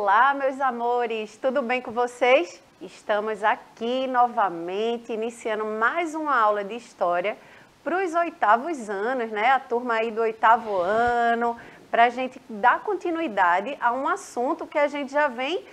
Olá, meus amores, tudo bem com vocês? Estamos aqui novamente, iniciando mais uma aula de História para os 8º anos, né? A turma aí do 8º ano, para a gente dar continuidade a um assunto que a gente já vem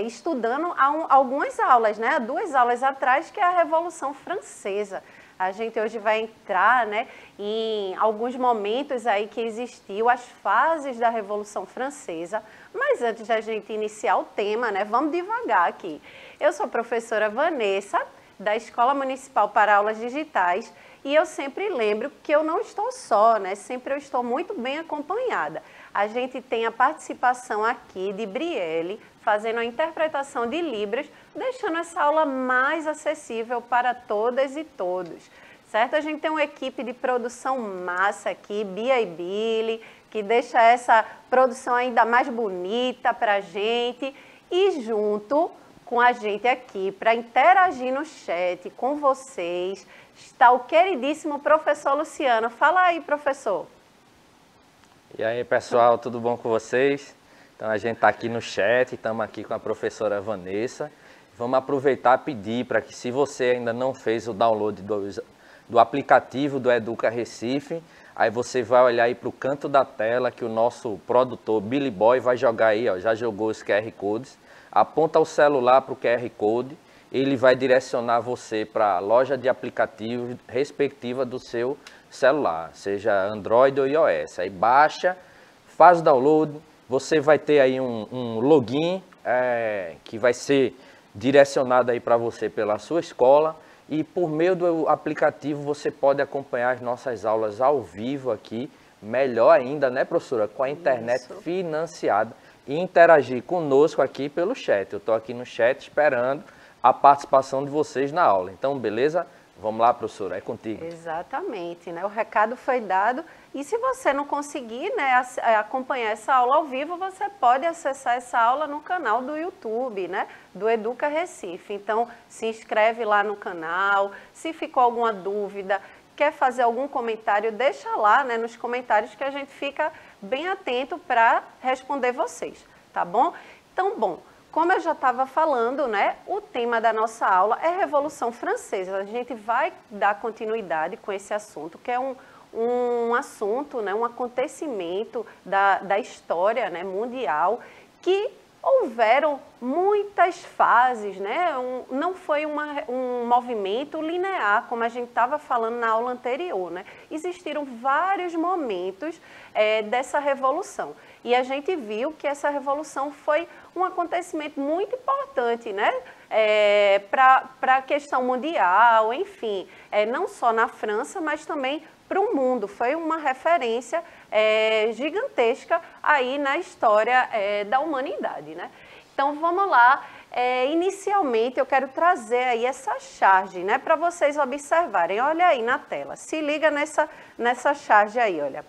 estudando há algumas aulas, né? 2 aulas atrás, que é a Revolução Francesa. A gente hoje vai entrar, né, em alguns momentos aí que existiu, as fases da Revolução Francesa. Mas antes da gente iniciar o tema, né, vamos devagar aqui. Eu sou a professora Vanessa, da Escola Municipal para Aulas Digitais, e eu sempre lembro que eu não estou só, né? Sempre eu estou muito bem acompanhada. A gente tem a participação aqui de Brielle, fazendo a interpretação de Libras, deixando essa aula mais acessível para todas e todos, certo? A gente tem uma equipe de produção massa aqui, Bia e Billy, que deixa essa produção ainda mais bonita para a gente, e junto com a gente aqui, para interagir no chat com vocês, está o queridíssimo professor Luciano. Fala aí, professor. E aí, pessoal, tudo bom com vocês? Então, a gente está aqui no chat, estamos aqui com a professora Vanessa. Vamos aproveitar e pedir para que, se você ainda não fez o download do aplicativo do Educa Recife, aí você vai olhar aí para o canto da tela que o nosso produtor Billy Boy vai jogar aí, ó, já jogou os QR Codes. Aponta o celular para o QR Code, ele vai direcionar você para a loja de aplicativos respectiva do seu celular, seja Android ou iOS. Aí baixa, faz o download, você vai ter aí um login que vai ser direcionado aí para você pela sua escola, e por meio do aplicativo você pode acompanhar as nossas aulas ao vivo aqui, melhor ainda, né, professora, com a internet financiada, e interagir conosco aqui pelo chat. Eu estou aqui no chat esperando a participação de vocês na aula. Então, beleza? Vamos lá, professora, é contigo. Exatamente, né? O recado foi dado, e se você não conseguir, né, acompanhar essa aula ao vivo, você pode acessar essa aula no canal do YouTube, né, do Educa Recife. Então, se inscreve lá no canal. Se ficou alguma dúvida, quer fazer algum comentário, deixa lá, né, nos comentários, que a gente fica bem atento para responder vocês, tá bom? Então, bom, como eu já estava falando, né, o tema da nossa aula é Revolução Francesa. A gente vai dar continuidade com esse assunto, que é um assunto, né, um acontecimento da história, né, mundial, que houveram muitas fases, né? Não foi um movimento linear, como a gente estava falando na aula anterior, né? Existiram vários momentos dessa revolução. E a gente viu que essa revolução foi um acontecimento muito importante, né? Para a questão mundial, enfim, não só na França, mas também para o mundo. Foi uma referência gigantesca aí na história da humanidade, né? Então vamos lá. Inicialmente eu quero trazer aí essa charge, né, para vocês observarem. Olha aí na tela, se liga nessa charge aí, olha.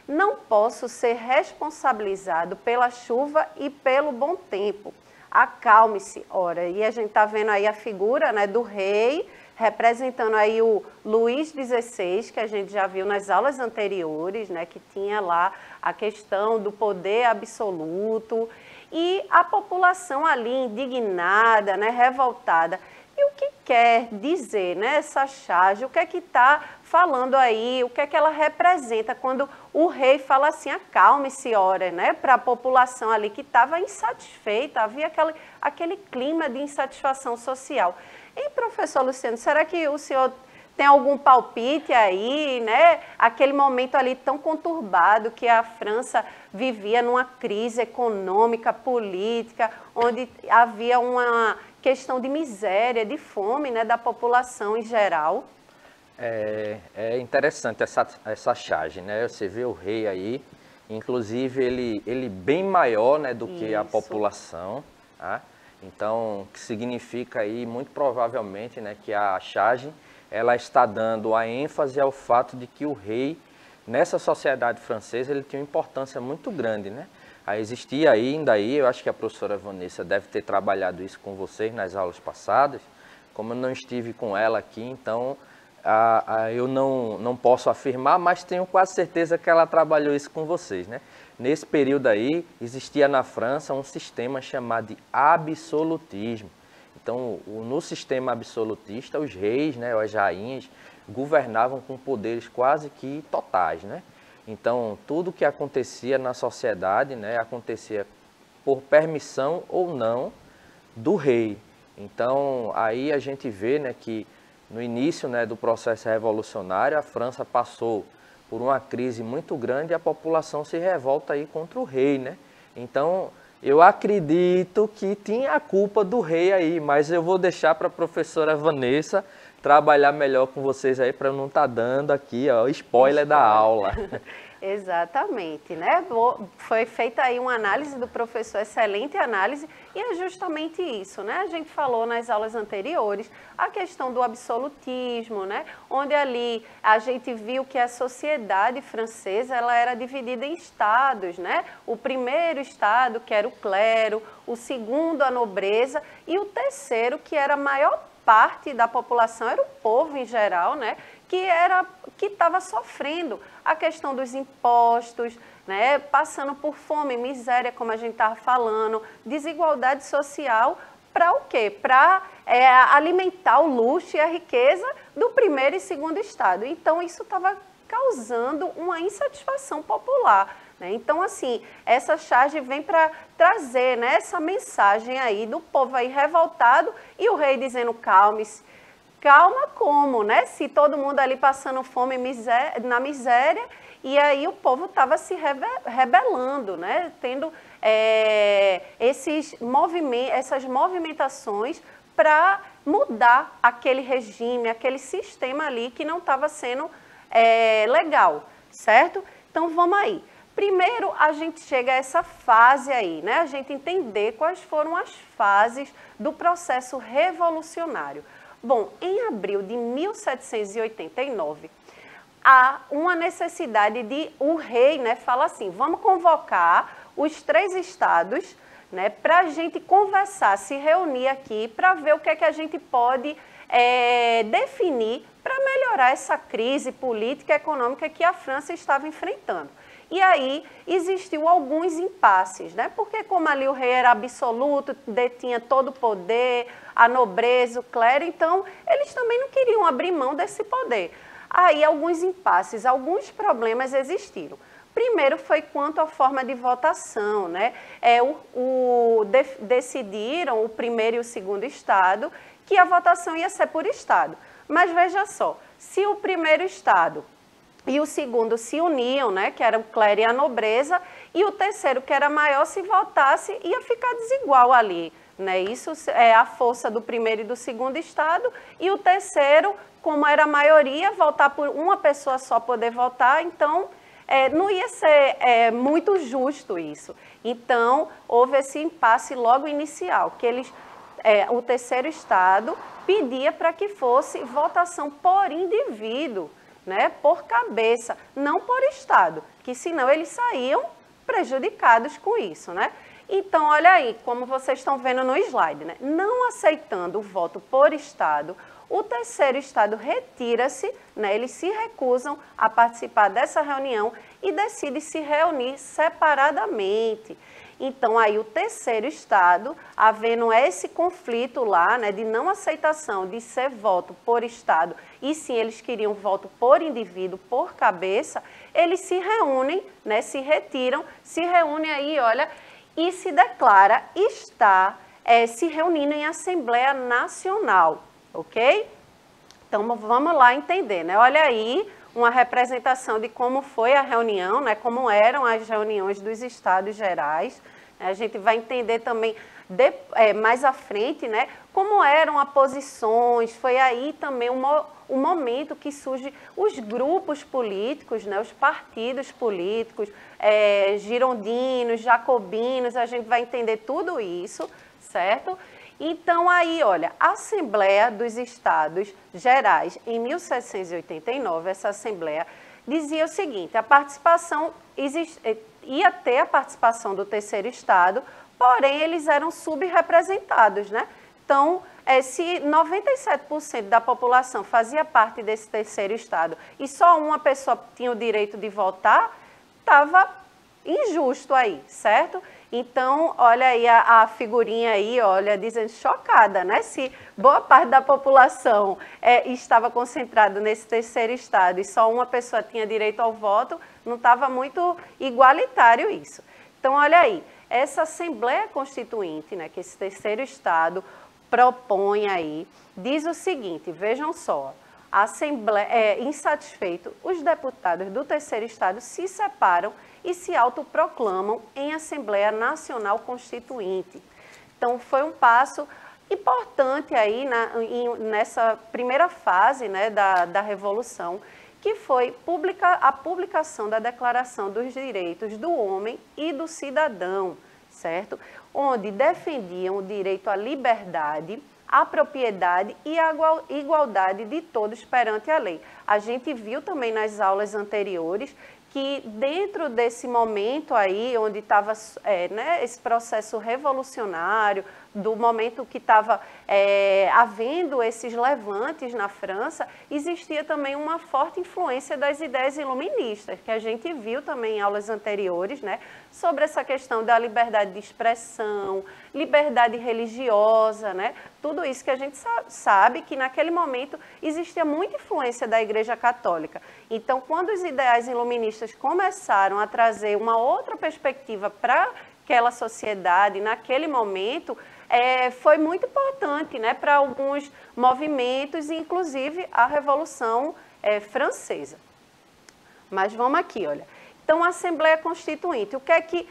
Não posso ser responsabilizado pela chuva e pelo bom tempo. Acalme-se, ora. E a gente está vendo aí a figura, né, do rei, representando aí o Luís XVI, que a gente já viu nas aulas anteriores, né, que tinha lá a questão do poder absoluto, e a população ali indignada, né, revoltada. E o que quer dizer, né, essa charge? O que é que está falando aí? O que é que ela representa quando o rei fala assim, acalme-se, ora, né, para a população ali que estava insatisfeita, havia aquele clima de insatisfação social. E, professor Luciano, será que o senhor tem algum palpite aí, né? Aquele momento ali tão conturbado que a França vivia numa crise econômica, política, onde havia uma questão de miséria, de fome, né, da população em geral. É interessante essa charge, né? Você vê o rei aí, inclusive ele bem maior, né, do que a população, tá? Então, que significa aí, muito provavelmente, né, que a charge, ela está dando a ênfase ao fato de que o rei, nessa sociedade francesa, ele tinha uma importância muito grande, né? Aí existia ainda aí, eu acho que a professora Vanessa deve ter trabalhado isso com vocês nas aulas passadas, como eu não estive com ela aqui, então eu não posso afirmar, mas tenho quase certeza que ela trabalhou isso com vocês, né? nesse período aí, existia na França um sistema chamado de absolutismo. Então, no sistema absolutista, os reis, né, ou as rainhas, governavam com poderes quase que totais, né? Então, tudo que acontecia na sociedade, né, acontecia por permissão ou não do rei. Então, aí a gente vê, né, que no início, né, do processo revolucionário, a França passou por uma crise muito grande e a população se revolta aí contra o rei, né? Então, eu acredito que tinha a culpa do rei aí, mas eu vou deixar para a professora Vanessa trabalhar melhor com vocês aí, para não estar dando aqui, ó, spoiler da aula. Exatamente, né? Foi feita aí uma análise do professor, excelente análise, e é justamente isso, né? A gente falou nas aulas anteriores a questão do absolutismo, né? Onde ali a gente viu que a sociedade francesa, ela era dividida em estados, né? O primeiro estado, que era o clero, o segundo, a nobreza, e o terceiro, que era a maior parte da população, era o povo em geral, né? Que estava sofrendo a questão dos impostos, né, passando por fome, miséria, como a gente estava falando, desigualdade social, para o quê? Para alimentar o luxo e a riqueza do primeiro e segundo estado. Então, isso estava causando uma insatisfação popular, né? Então, assim, essa charge vem para trazer, né, essa mensagem aí do povo aí revoltado e o rei dizendo: calme-se. Calma como, né? Se todo mundo ali passando fome na miséria, e aí o povo estava se rebelando, né? Tendo essas movimentações para mudar aquele regime, aquele sistema ali que não estava sendo legal, certo? Então vamos aí. Primeiro a gente chega a essa fase aí, né? A gente entender quais foram as fases do processo revolucionário. Bom, em abril de 1789, há uma necessidade de o rei, né, fala assim: vamos convocar os 3 estados, né, para a gente conversar, se reunir aqui para ver o que é que a gente pode definir para melhorar essa crise política e econômica que a França estava enfrentando. E aí existiu alguns impasses, né? Porque como ali o rei era absoluto, detinha todo o poder, a nobreza, o clero, então eles também não queriam abrir mão desse poder. Aí alguns impasses, alguns problemas existiram. Primeiro foi quanto à forma de votação, né? Decidiram o primeiro e o segundo estado que a votação ia ser por estado. Mas veja só, se o primeiro estado e o segundo se uniam, né, que era o clero e a nobreza, e o terceiro, que era maior, se votasse, ia ficar desigual ali, né? Isso é a força do primeiro e do segundo estado, e o terceiro, como era a maioria, votar por uma pessoa só poder votar, então não ia ser muito justo isso. Então, houve esse impasse logo inicial, que o terceiro estado pedia para que fosse votação por indivíduo, né, por cabeça, não por estado, que senão eles saíam prejudicados com isso, né? Então, olha aí, como vocês estão vendo no slide, né? Não aceitando o voto por estado, o terceiro estado retira-se, né? Eles se recusam a participar dessa reunião e decidem se reunir separadamente. Então, aí o terceiro estado, havendo esse conflito lá, né, de não aceitação de ser voto por estado, e sim eles queriam voto por indivíduo, por cabeça, eles se reúnem, né, se retiram, se reúnem aí, olha, e se declara estar se reunindo em Assembleia Nacional, ok? Então, vamos lá entender, né? Olha aí uma representação de como foi a reunião, né, como eram as reuniões dos estados gerais. A gente vai entender também mais à frente, né, como eram as posições. Foi aí também o momento que surgem os grupos políticos, né, os partidos políticos, girondinos, jacobinos, a gente vai entender tudo isso, certo? Então, aí, olha, a Assembleia dos Estados Gerais, em 1789, essa Assembleia dizia o seguinte: a participação ia ter a participação do terceiro estado, porém eles eram subrepresentados, né? Então, se 97% da população fazia parte desse terceiro estado e só uma pessoa tinha o direito de votar, estava injusto aí, certo? Então, olha aí a figurinha aí, olha, dizendo chocada, né? Se boa parte da população estava concentrada nesse terceiro estado e só uma pessoa tinha direito ao voto, não estava muito igualitário isso. Então, olha aí, essa Assembleia Constituinte, né, que esse terceiro estado propõe aí, diz o seguinte, vejam só, a Assembleia, insatisfeito, os deputados do terceiro estado se separam e se autoproclamam em Assembleia Nacional Constituinte. Então, foi um passo importante aí nessa primeira fase, né, da Revolução, que foi a publicação da Declaração dos Direitos do Homem e do Cidadão, certo? Onde defendiam o direito à liberdade, à propriedade e à igualdade de todos perante a lei. A gente viu também nas aulas anteriores que dentro desse momento aí, onde estava né, esse processo revolucionário, do momento que estava havendo esses levantes na França, existia também uma forte influência das ideias iluministas, que a gente viu também em aulas anteriores, né, sobre essa questão da liberdade de expressão, liberdade religiosa, né, tudo isso que a gente sabe que naquele momento existia muita influência da Igreja Católica. Então, quando os ideais iluministas começaram a trazer uma outra perspectiva para aquela sociedade, naquele momento, foi muito importante, né, para alguns movimentos, inclusive a Revolução Francesa. Mas vamos aqui, olha. Então, a Assembleia Constituinte, o que é que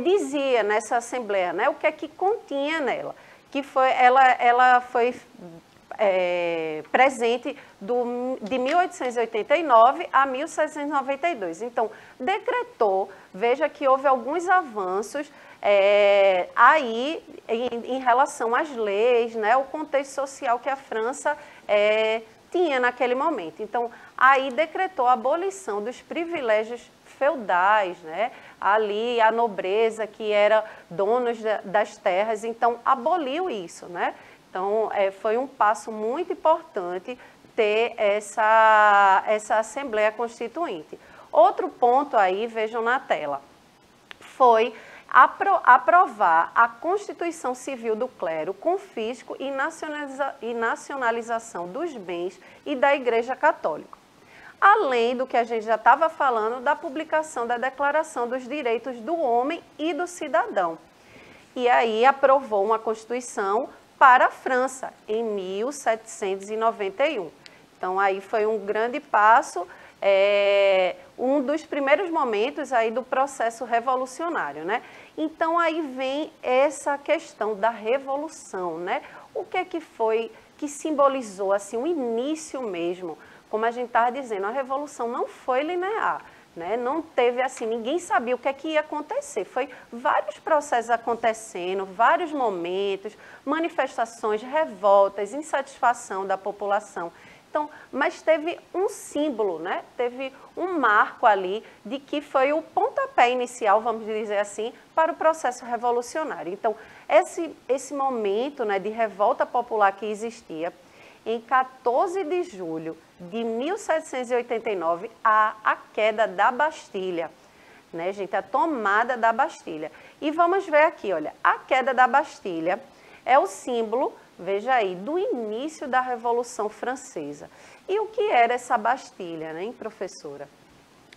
dizia nessa Assembleia, né? O que é que continha nela? Que ela foi presente de 1889 a 1792. Então, decretou, veja que houve alguns avanços aí em relação às leis, né, o contexto social que a França tinha naquele momento. Então, aí decretou a abolição dos privilégios feudais, né, ali a nobreza que era donos das terras, então aboliu isso, né? Então, foi um passo muito importante ter essa Assembleia Constituinte. Outro ponto aí, vejam na tela, foi aprovar a Constituição Civil do Clero com fisco e nacionalização dos bens e da Igreja Católica. Além do que a gente já estava falando da publicação da Declaração dos Direitos do Homem e do Cidadão. E aí aprovou uma Constituição para a França, em 1791. Então, aí foi um grande passo, um dos primeiros momentos aí do processo revolucionário, né? Então, aí vem essa questão da revolução, né? O que é que foi que simbolizou, assim, o início mesmo? Como a gente estava dizendo, a revolução não foi linear, né? Não teve assim, ninguém sabia o que é que ia acontecer. Foi vários processos acontecendo, vários momentos, manifestações, revoltas, insatisfação da população. Então, mas teve um símbolo, né? Teve um marco ali de que foi o pontapé inicial, vamos dizer assim, para o processo revolucionário. Então, esse momento, né, de revolta popular que existia, em 14 de julho de 1789, a queda da Bastilha, né, gente? A tomada da Bastilha. E vamos ver aqui, olha, a queda da Bastilha é o símbolo, veja aí, do início da Revolução Francesa. E o que era essa Bastilha, né, professora?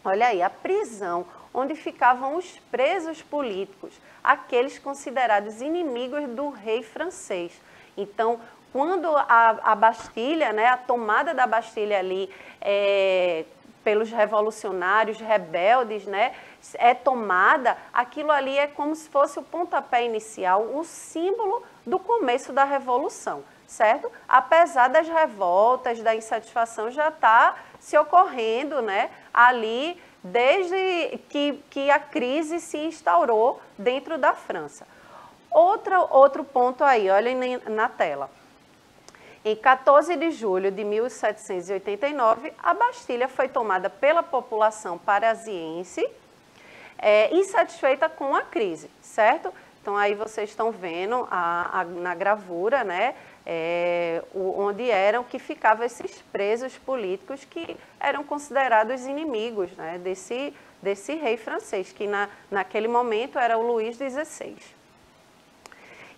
Olha aí, a prisão onde ficavam os presos políticos, aqueles considerados inimigos do rei francês. Então, quando a Bastilha, né, a tomada da Bastilha ali pelos revolucionários, rebeldes, né, é tomada, aquilo ali é como se fosse o pontapé inicial, o símbolo do começo da Revolução, certo? Apesar das revoltas, da insatisfação já está se ocorrendo, né, ali desde que a crise se instaurou dentro da França. Outro ponto aí, olhem na tela. Em 14 de julho de 1789, a Bastilha foi tomada pela população parisiense, insatisfeita com a crise, certo? Então, aí vocês estão vendo na gravura, né, onde que ficavam esses presos políticos que eram considerados inimigos, né, desse rei francês, que naquele momento era o Luís XVI.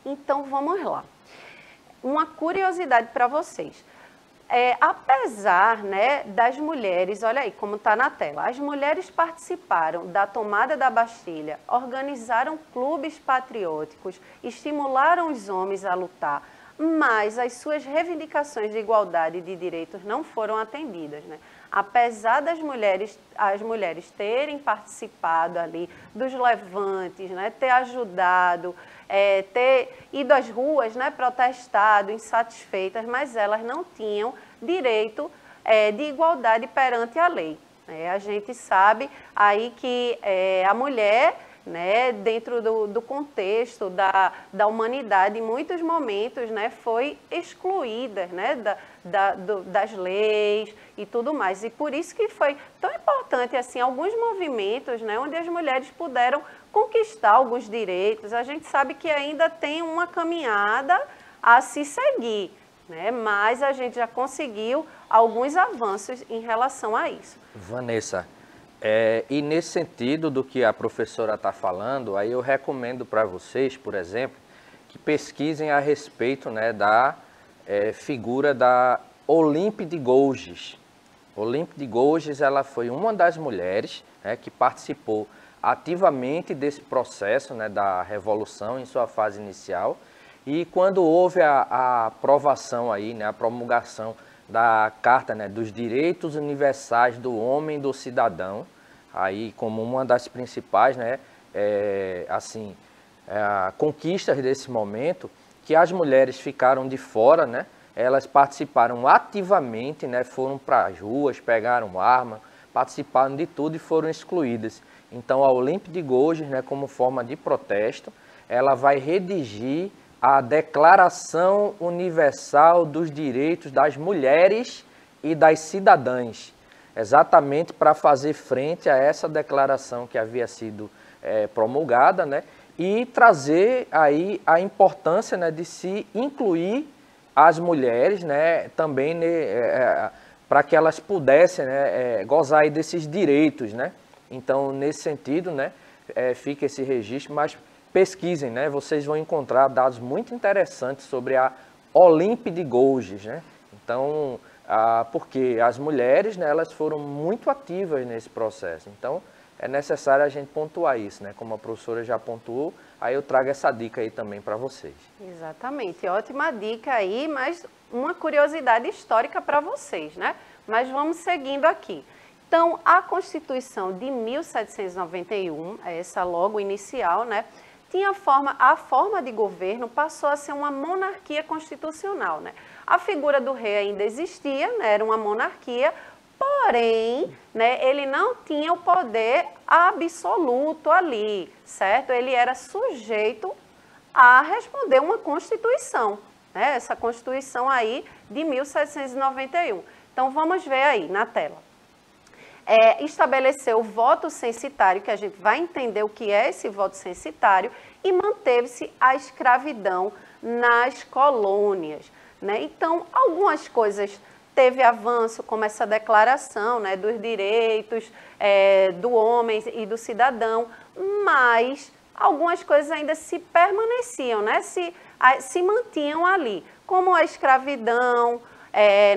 Então, vamos lá. Uma curiosidade para vocês. Apesar, né, das mulheres, olha aí como está na tela, as mulheres participaram da tomada da Bastilha, organizaram clubes patrióticos, estimularam os homens a lutar, mas as suas reivindicações de igualdade e de direitos não foram atendidas, né? Apesar das as mulheres terem participado ali dos levantes, né, ter ajudado, ter ido às ruas, né, protestado, insatisfeitas, mas elas não tinham direito de igualdade perante a lei. A gente sabe aí que a mulher, né, dentro do contexto da humanidade, em muitos momentos, né, foi excluída, né, das leis e tudo mais. E por isso que foi tão importante assim, alguns movimentos, né, onde as mulheres puderam conquistar alguns direitos. A gente sabe que ainda tem uma caminhada a se seguir, né, mas a gente já conseguiu alguns avanços em relação a isso. Vanessa, e nesse sentido do que a professora está falando, aí eu recomendo para vocês, por exemplo, que pesquisem a respeito, né, da figura da Olympe de Gouges. Olympe de Gouges, ela foi uma das mulheres, né, que participou ativamente desse processo, né, da Revolução em sua fase inicial, e quando houve a aprovação aí, né, a promulgação da Carta, né, dos Direitos Universais do Homem e do Cidadão, aí como uma das principais, né, conquistas desse momento, que as mulheres ficaram de fora, né, elas participaram ativamente, né, foram para as ruas, pegaram arma, participaram de tudo e foram excluídas. Então a Olympe de Gouges, né, como forma de protesto, ela vai redigir a Declaração Universal dos Direitos das Mulheres e das Cidadãs, exatamente para fazer frente a essa declaração que havia sido promulgada, né, e trazer aí a importância, né, de se incluir as mulheres, né, também, né, para que elas pudessem, né, gozar aí desses direitos, né. Então, nesse sentido, né, fica esse registro, mas pesquisem, né, vocês vão encontrar dados muito interessantes sobre a Olympe de Gouges, né. Então, porque as mulheres, né, elas foram muito ativas nesse processo. Então, é necessário a gente pontuar isso, né, como a professora já pontuou, aí eu trago essa dica aí também para vocês. Exatamente, ótima dica aí, mas uma curiosidade histórica para vocês, né? Mas vamos seguindo aqui. Então, a Constituição de 1791, essa logo inicial, né, tinha a forma de governo passou a ser uma monarquia constitucional, né? A figura do rei ainda existia, né, era uma monarquia, porém, né, ele não tinha o poder absoluto ali, certo? Ele era sujeito a responder uma Constituição, né? Essa Constituição aí de 1791. Então, vamos ver aí na tela. Estabeleceu o voto censitário, que a gente vai entender o que é esse voto censitário, e manteve-se a escravidão nas colônias, né? Então, algumas coisas teve avanço, como essa declaração, né, dos direitos do homem e do cidadão, mas algumas coisas ainda se permaneciam, né, se mantinham ali, como a escravidão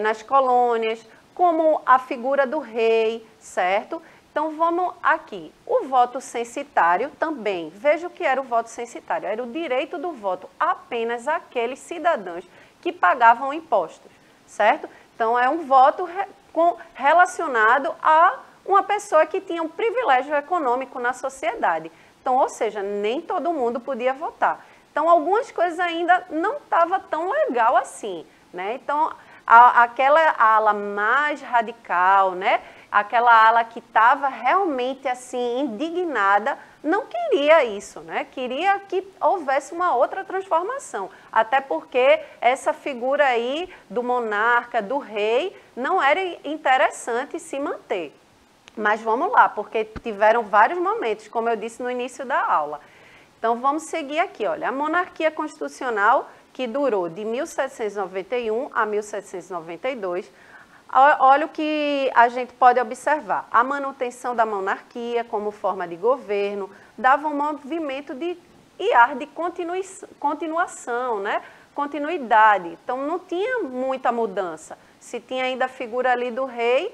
nas colônias, como a figura do rei, certo? Então, vamos aqui. O voto censitário também. Veja o que era o voto censitário. Era o direito do voto apenas àqueles cidadãos que pagavam impostos, certo? Então, é um voto relacionado a uma pessoa que tinha um privilégio econômico na sociedade. Então, ou seja, nem todo mundo podia votar. Então, algumas coisas ainda não estavam tão legal assim, né? Então, aquela ala mais radical, né? Aquela ala que estava realmente assim indignada, não queria isso, né? Queria que houvesse uma outra transformação, até porque essa figura aí do monarca, do rei, não era interessante se manter. Mas vamos lá, porque tiveram vários momentos, como eu disse no início da aula. Então vamos seguir aqui, olha, a monarquia constitucional, que durou de 1791 a 1792, olha o que a gente pode observar. A manutenção da monarquia como forma de governo dava um movimento e ar de continuação, né? Continuidade. Então, não tinha muita mudança. Se tinha ainda a figura ali do rei,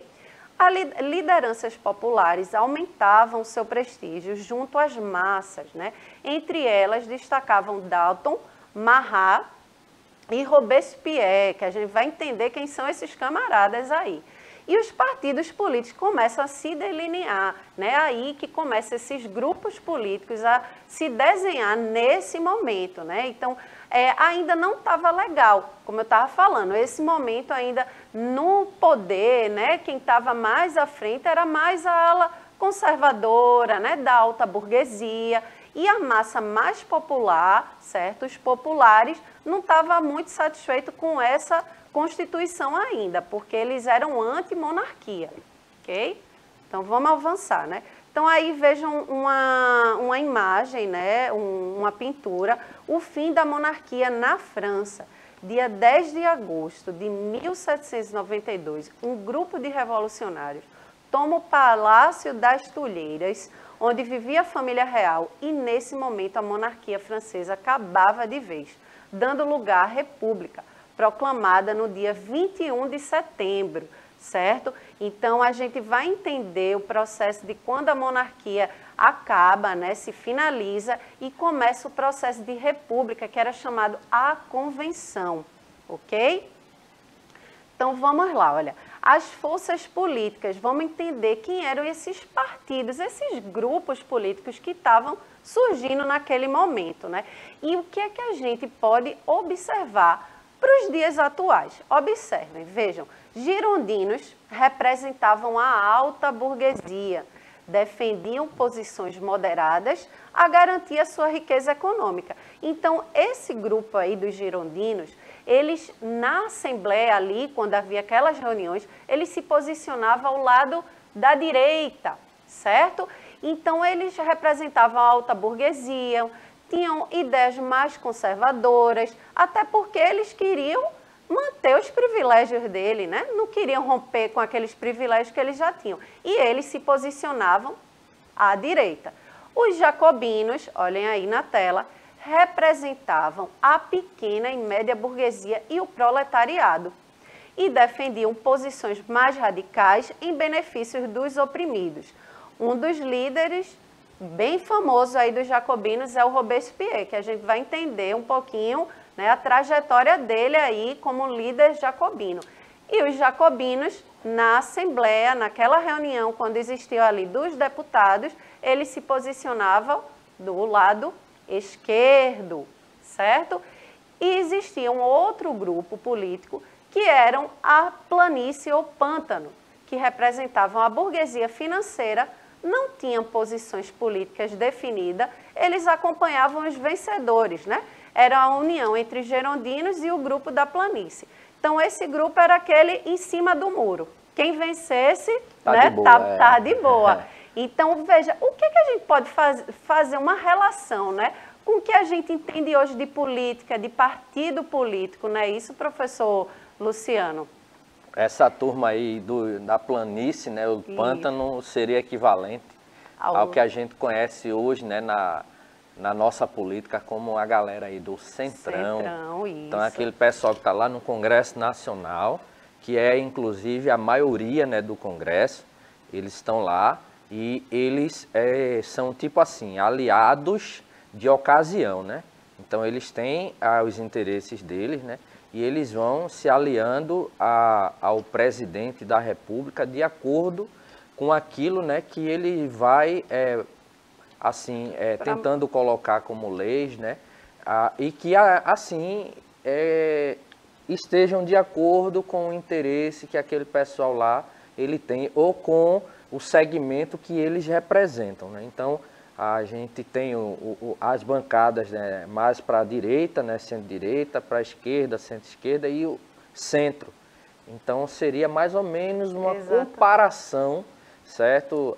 as lideranças populares aumentavam seu prestígio junto às massas, né? Entre elas destacavam Danton, Marat e Robespierre, que a gente vai entender quem são esses camaradas aí. E os partidos políticos começam a se delinear, né? Aí que começam esses grupos políticos a se desenhar nesse momento, né? Então, ainda não estava legal, como eu estava falando, esse momento ainda no poder, né? Quem estava mais à frente era mais a ala conservadora, né? Da alta burguesia, e a massa mais popular, certo? Os populares não estavam muito satisfeitos com essa Constituição ainda, porque eles eram anti-monarquia, ok? Então, vamos avançar, né? Então, aí vejam uma imagem, né? Uma pintura, o fim da monarquia na França. Dia 10 de agosto de 1792, um grupo de revolucionários toma o Palácio das Tulheiras, onde vivia a família real, e nesse momento a monarquia francesa acabava de vez, dando lugar à república, proclamada no dia 21 de setembro, certo? Então, a gente vai entender o processo de quando a monarquia acaba, né, se finaliza e começa o processo de república, que era chamado a Convenção, ok? Então, vamos lá, olha, as forças políticas, vamos entender quem eram esses partidos, esses grupos políticos que estavam surgindo naquele momento, né? E o que é que a gente pode observar para os dias atuais? Observem, vejam, girondinos representavam a alta burguesia, defendiam posições moderadas a garantir a sua riqueza econômica. Então, esse grupo aí dos girondinos, eles na Assembleia ali, quando havia aquelas reuniões, eles se posicionavam ao lado da direita, certo? Então, eles representavam a alta burguesia, tinham ideias mais conservadoras, até porque eles queriam manter os privilégios dele, né? Não queriam romper com aqueles privilégios que eles já tinham. E eles se posicionavam à direita. Os jacobinos, olhem aí na tela, representavam a pequena e média burguesia e o proletariado e defendiam posições mais radicais em benefício dos oprimidos. Um dos líderes bem famoso aí dos jacobinos é o Robespierre, que a gente vai entender um pouquinho, né, a trajetória dele aí como líder jacobino. E os jacobinos, na Assembleia, naquela reunião, quando existiu ali dos deputados, eles se posicionavam do lado esquerdo, certo? E existia um outro grupo político que eram a planície ou pântano, que representavam a burguesia financeira, não tinham posições políticas definidas, eles acompanhavam os vencedores, né? Era a união entre girondinos e o grupo da planície. Então, esse grupo era aquele em cima do muro. Quem vencesse, né, tá de boa. Então, veja, o que a gente pode fazer uma relação, né, com o que a gente entende hoje de política, de partido político, não é isso, professor Luciano? Essa turma aí da planície, né, o pântano, seria equivalente ao que a gente conhece hoje, né, na nossa política, como a galera aí do Centrão. Então, aquele pessoal que está lá no Congresso Nacional, que é inclusive a maioria, né, do Congresso, eles estão lá e eles são tipo assim, aliados de ocasião, né? Então, eles têm os interesses deles, né? E eles vão se aliando ao presidente da República de acordo com aquilo, né, que ele vai, tentando colocar como leis, né, e que, assim, estejam de acordo com o interesse que aquele pessoal lá ele tem ou com o segmento que eles representam, né? Então, a gente tem as bancadas, né, mais para a direita, né, centro-direita, para a esquerda, centro-esquerda e o centro. Então, seria mais ou menos uma comparação, certo?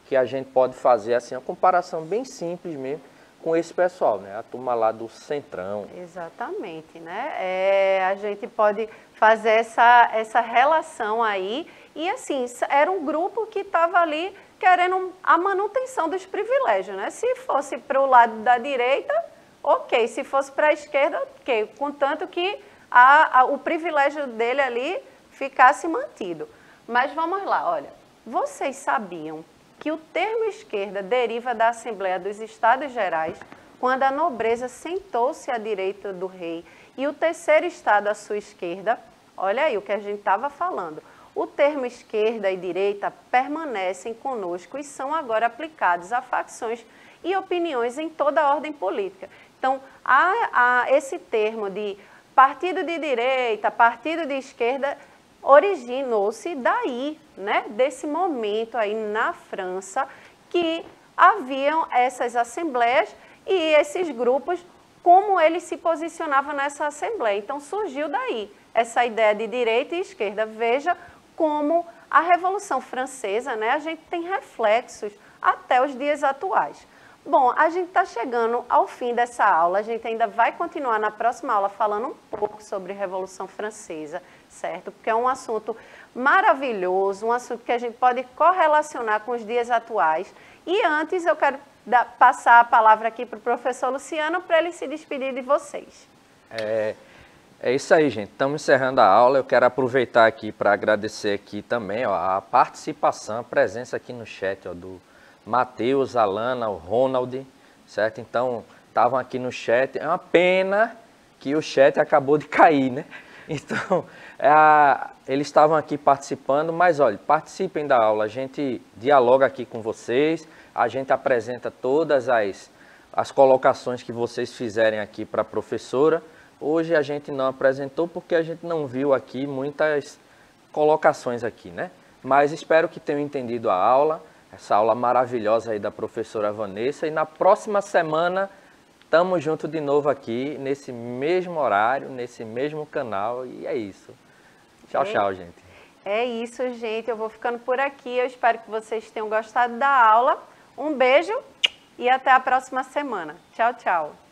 Que a gente pode fazer, assim, uma comparação bem simples mesmo, com esse pessoal, né? A turma lá do Centrão. Exatamente, né? A gente pode fazer essa relação aí. E assim, era um grupo que estava ali querendo a manutenção dos privilégios, né? Se fosse para o lado da direita, ok. Se fosse para a esquerda, ok. Contanto que o privilégio dele ali ficasse mantido. Mas vamos lá, olha. Vocês sabiam que o termo esquerda deriva da Assembleia dos Estados Gerais, quando a nobreza sentou-se à direita do rei e o terceiro estado à sua esquerda? Olha aí o que a gente estava falando. O termo esquerda e direita permanecem conosco e são agora aplicados a facções e opiniões em toda a ordem política. Então, esse termo de partido de direita, partido de esquerda, originou-se daí, né, desse momento aí na França, que haviam essas assembleias e esses grupos, como eles se posicionavam nessa assembleia. Então surgiu daí essa ideia de direita e esquerda. Veja como a Revolução Francesa, né, a gente tem reflexos até os dias atuais. Bom, a gente está chegando ao fim dessa aula, a gente ainda vai continuar na próxima aula falando um pouco sobre Revolução Francesa, certo? Porque é um assunto maravilhoso, um assunto que a gente pode correlacionar com os dias atuais. E antes eu quero passar a palavra aqui para o professor Luciano para ele se despedir de vocês. É isso aí, gente. Estamos encerrando a aula. Eu quero aproveitar aqui para agradecer aqui também, ó, a participação, a presença aqui no chat, ó, do Matheus, Alana, o Ronald, certo? Então, estavam aqui no chat. É uma pena que o chat acabou de cair, né? Então, eles estavam aqui participando, mas olha, participem da aula, a gente dialoga aqui com vocês, a gente apresenta todas as colocações que vocês fizerem aqui para a professora. Hoje a gente não apresentou porque a gente não viu aqui muitas colocações aqui, né? Mas espero que tenham entendido a aula, essa aula maravilhosa aí da professora Vanessa, e na próxima semana estamos juntos de novo aqui, nesse mesmo horário, nesse mesmo canal, e é isso. Tchau, tchau, gente. É isso, gente. Eu vou ficando por aqui. Eu espero que vocês tenham gostado da aula. Um beijo e até a próxima semana. Tchau, tchau.